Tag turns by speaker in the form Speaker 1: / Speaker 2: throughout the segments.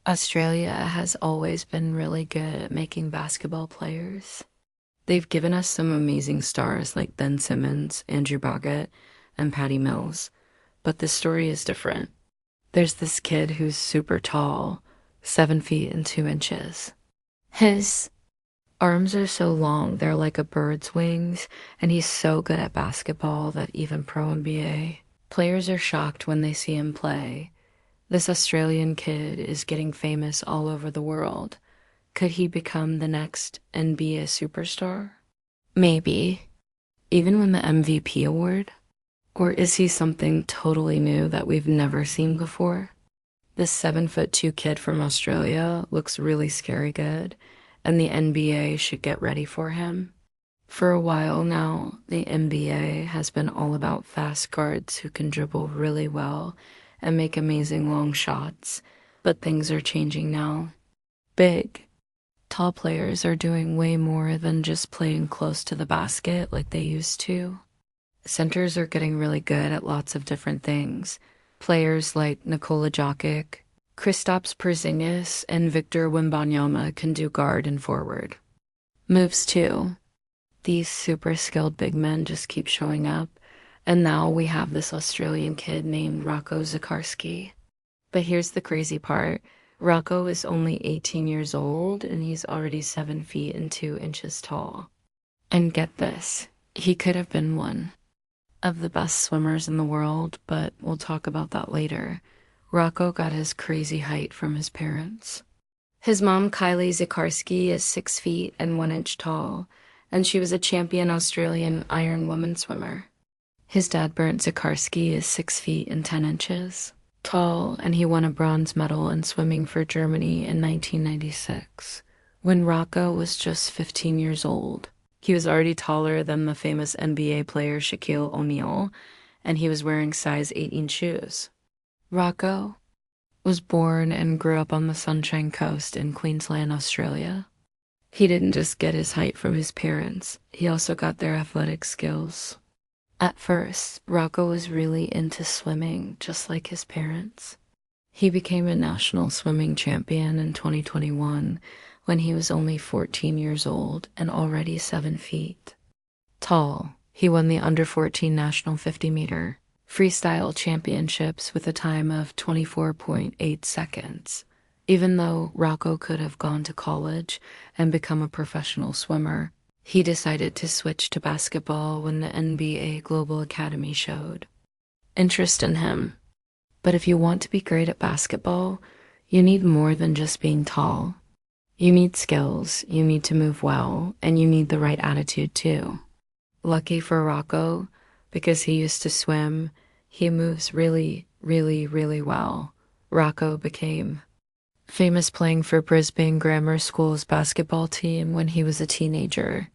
Speaker 1: Australia has always been really good at making basketball players. They've given us some amazing stars like Ben Simmons, Andrew Bogut, and Patty Mills. But this story is different. There's this kid who's super tall, 7 feet and 2 inches. His arms are so long, they're like a bird's wings, and he's so good at basketball that even Pro NBA players are shocked when they see him play. This Australian kid is getting famous all over the world. Could he become the next NBA superstar? Maybe. Even win the MVP award? Or is he something totally new that we've never seen before? This 7'2" kid from Australia looks really scary good, and the NBA should get ready for him. For a while now, the NBA has been all about fast guards who can dribble really well and make amazing long shots, but things are changing now. Big, tall players are doing way more than just playing close to the basket like they used to. Centers are getting really good at lots of different things. Players like Nikola Jokic, Kristaps Porzingis, and Victor Wembanyama can do guard and forward. Moves too. These super skilled big men just keep showing up, and now we have this Australian kid named Rocco Zikarsky. But here's the crazy part. Rocco is only 18 years old, and he's already 7 feet and 2 inches tall. And get this, he could have been one of the best swimmers in the world, but we'll talk about that later. Rocco got his crazy height from his parents. His mom, Kylie Zikarsky, is 6 feet and 1 inch tall, and she was a champion Australian Iron Woman swimmer. His dad, Bernd Zikarsky, is 6 feet and 10 inches tall, and he won a bronze medal in swimming for Germany in 1996, when Rocco was just 15 years old. He was already taller than the famous NBA player Shaquille O'Neal, and he was wearing size 18 shoes. Rocco was born and grew up on the Sunshine Coast in Queensland, Australia. He didn't just get his height from his parents, he also got their athletic skills. At first, Rocco was really into swimming, just like his parents. He became a national swimming champion in 2021 when he was only 14 years old and already 7 feet tall. He won the under 14 national 50-meter freestyle championships with a time of 24.8 seconds. Even though Rocco could have gone to college and become a professional swimmer, he decided to switch to basketball when the NBA Global Academy showed interest in him. But if you want to be great at basketball, you need more than just being tall. You need skills, you need to move well, and you need the right attitude too. Lucky for Rocco, because he used to swim, he moves really, really, really well. Rocco became famous playing for Brisbane Grammar School's basketball team when he was a teenager.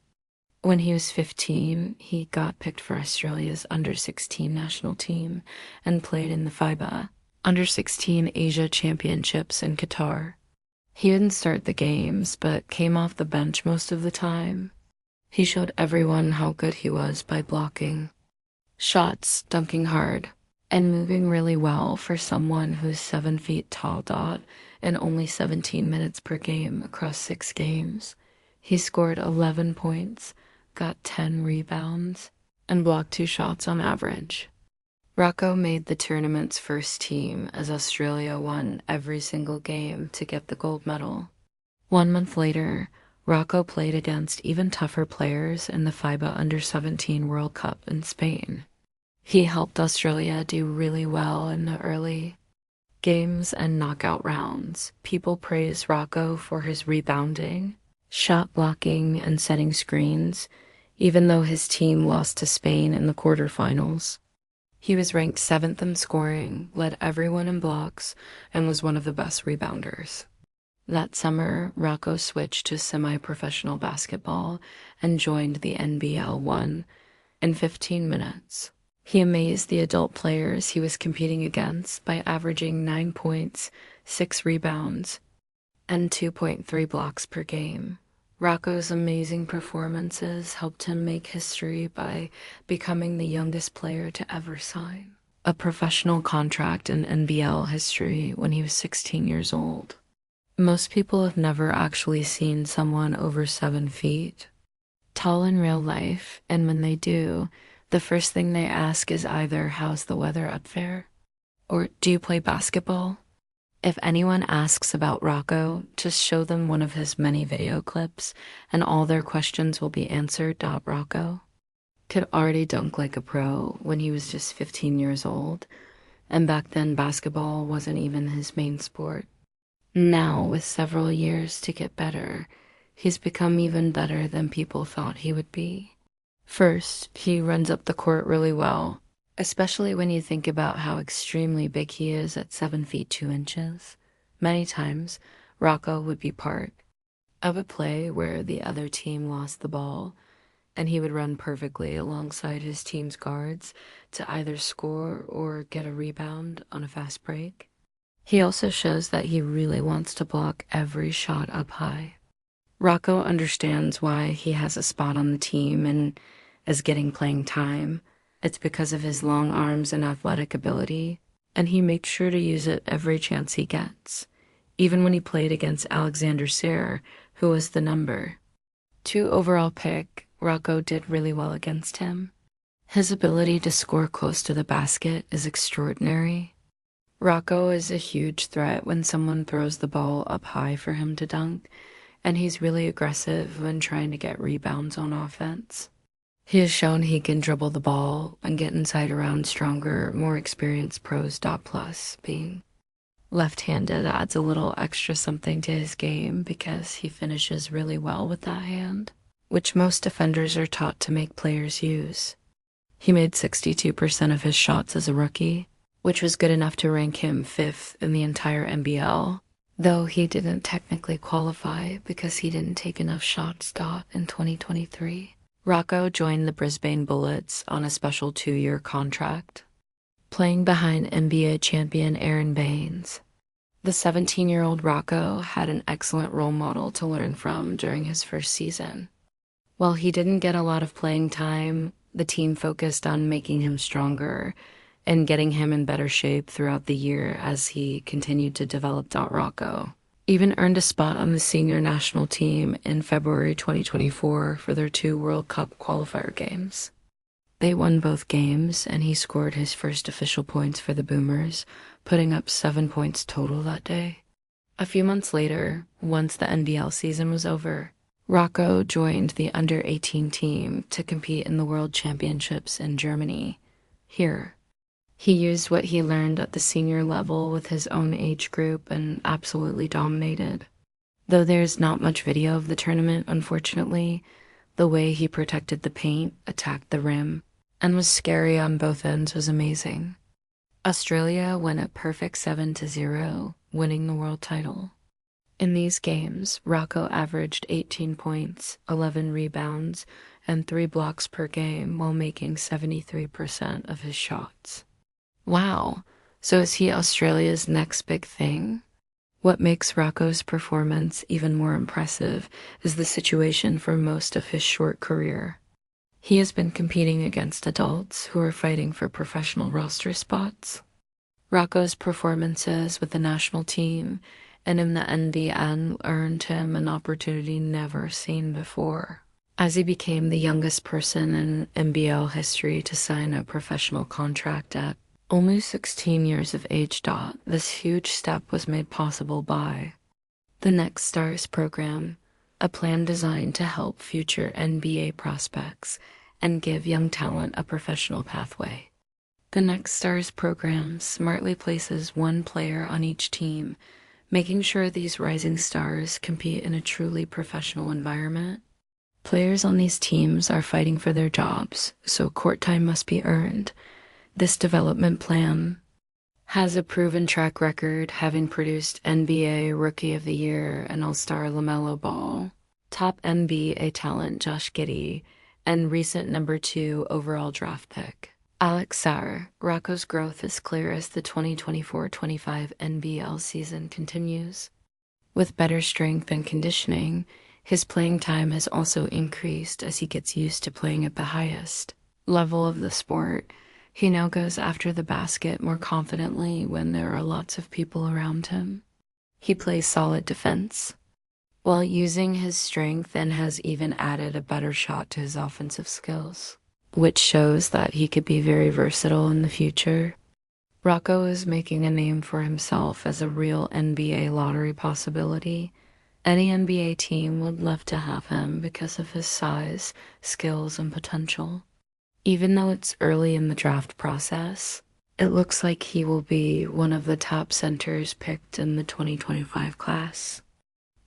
Speaker 1: When he was 15, he got picked for Australia's under-16 national team and played in the FIBA under-16 Asia Championships in Qatar. He didn't start the games, but came off the bench most of the time. He showed everyone how good he was by blocking shots, dunking hard, and moving really well for someone who's 7 feet tall in only 17 minutes per game across 6 games. He scored 11 points, got 10 rebounds, and blocked 2 shots on average. Rocco made the tournament's first team as Australia won every single game to get the gold medal. 1 month later, Rocco played against even tougher players in the FIBA Under-17 World Cup in Spain. He helped Australia do really well in the early games and knockout rounds. People praise Rocco for his rebounding, shot blocking, and setting screens, even though his team lost to Spain in the quarterfinals. He was ranked 7th in scoring, led everyone in blocks, and was one of the best rebounders. That summer, Rocco switched to semi-professional basketball and joined the NBL 1 in 15 minutes. He amazed the adult players he was competing against by averaging 9 points, 6 rebounds, and 2.3 blocks per game. Rocco's amazing performances helped him make history by becoming the youngest player to ever sign a professional contract in NBL history when he was 16 years old. Most people have never actually seen someone over 7 feet tall in real life, and when they do, the first thing they ask is either, "How's the weather up there?" or "Do you play basketball?" If anyone asks about Rocco, just show them one of his many video clips, and all their questions will be answered. Rocco could already dunk like a pro when he was just 15 years old, and back then basketball wasn't even his main sport. Now, with several years to get better, he's become even better than people thought he would be. First, he runs up the court really well, especially when you think about how extremely big he is at 7 feet 2 inches. Many times, Rocco would be part of a play where the other team lost the ball, and he would run perfectly alongside his team's guards to either score or get a rebound on a fast break. He also shows that he really wants to block every shot up high. Rocco understands why he has a spot on the team and is getting playing time. It's because of his long arms and athletic ability, and he makes sure to use it every chance he gets, even when he played against Alexander Serre, who was the number 2 overall pick. Rocco did really well against him. His ability to score close to the basket is extraordinary. Rocco is a huge threat when someone throws the ball up high for him to dunk, and he's really aggressive when trying to get rebounds on offense. He has shown he can dribble the ball and get inside around stronger, more experienced pros. Plus, being left-handed adds a little extra something to his game because he finishes really well with that hand, which most defenders are taught to make players use. He made 62% of his shots as a rookie, which was good enough to rank him 5th in the entire NBL, though he didn't technically qualify because he didn't take enough shots. In 2023. Rocco joined the Brisbane Bullets on a special 2-year contract, playing behind NBA champion Aaron Baines. The 17-year-old Rocco had an excellent role model to learn from during his first season. While he didn't get a lot of playing time, the team focused on making him stronger and getting him in better shape throughout the year as he continued to develop. Rocco even earned a spot on the senior national team in February 2024 for their 2 World Cup qualifier games. They won both games, and he scored his first official points for the Boomers, putting up 7 points total that day. A few months later, once the NBL season was over, Rocco joined the under-18 team to compete in the World Championships in Germany. Here, he used what he learned at the senior level with his own age group and absolutely dominated. Though there's not much video of the tournament, unfortunately, the way he protected the paint, attacked the rim, and was scary on both ends was amazing. Australia went a perfect 7-0, winning the world title. In these games, Rocco averaged 18 points, 11 rebounds, and 3 blocks per game while making 73% of his shots. Wow, so is he Australia's next big thing? What makes Rocco's performance even more impressive is the situation for most of his short career. He has been competing against adults who are fighting for professional roster spots. Rocco's performances with the national team and in the NBN earned him an opportunity never seen before, as he became the youngest person in NBL history to sign a professional contract at only 16 years of age. This huge step was made possible by the Next Stars program, a plan designed to help future NBA prospects and give young talent a professional pathway. The Next Stars program smartly places one player on each team, making sure these rising stars compete in a truly professional environment. Players on these teams are fighting for their jobs, so court time must be earned. This development plan has a proven track record, having produced NBA Rookie of the Year and All-Star LaMelo Ball, top NBA talent Josh Giddey, and recent number 2 overall draft pick Alex Sarr. Rocco's growth is clear as the 2024-25 NBL season continues. With better strength and conditioning, his playing time has also increased as he gets used to playing at the highest level of the sport. He now goes after the basket more confidently when there are lots of people around him. He plays solid defense while using his strength and has even added a better shot to his offensive skills, which shows that he could be very versatile in the future. Rocco is making a name for himself as a real NBA lottery possibility. Any NBA team would love to have him because of his size, skills, and potential. Even though it's early in the draft process, it looks like he will be one of the top centers picked in the 2025 class.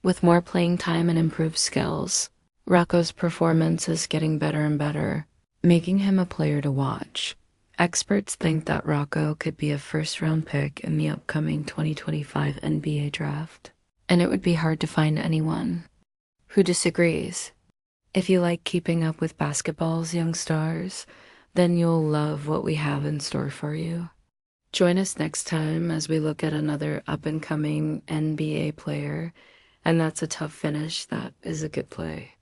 Speaker 1: With more playing time and improved skills, Rocco's performance is getting better and better, making him a player to watch. Experts think that Rocco could be a first-round pick in the upcoming 2025 NBA draft, and it would be hard to find anyone who disagrees. If you like keeping up with basketball's young stars, then you'll love what we have in store for you. Join us next time as we look at another up-and-coming NBA player, and that's a tough finish that is a good play.